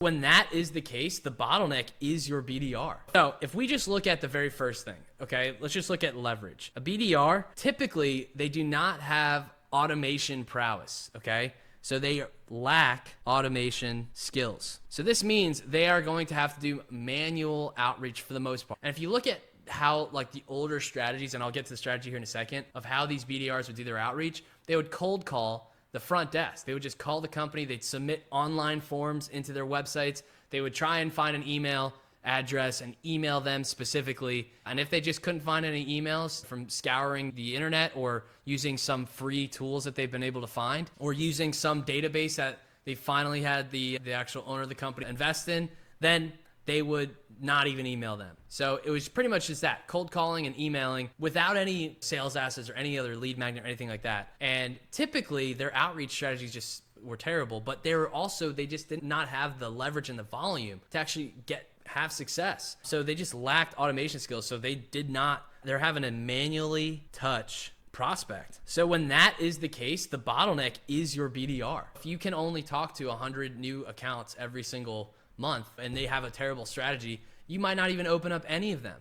When that is the case, the bottleneck is your BDR. So if we just look at the very first thing, okay, let's just look at leverage. A BDR, typically they do not have automation prowess, okay? So they lack automation skills. So this means they are going to have to do manual outreach for the most part. And if you look at how like the older strategies, and I'll get to the strategy here in a second, of how these BDRs would do their outreach, they would cold call the front desk. They would just call the company. They'd submit online forms into their websites. They would try and find an email address and email them specifically. And if they just couldn't find any emails from scouring the internet or using some free tools that they've been able to find, or using some database that they finally had the actual owner of the company invest in, then they would not even email them. So it was pretty much just that, cold calling and emailing without any sales assets or any other lead magnet or anything like that. And typically their outreach strategies just were terrible, but they just did not have the leverage and the volume to actually have success. So they just lacked automation skills. So they're having to manually touch prospect. So when that is the case, the bottleneck is your BDR. If you can only talk to 100 new accounts every single month and they have a terrible strategy, you might not even open up any of them.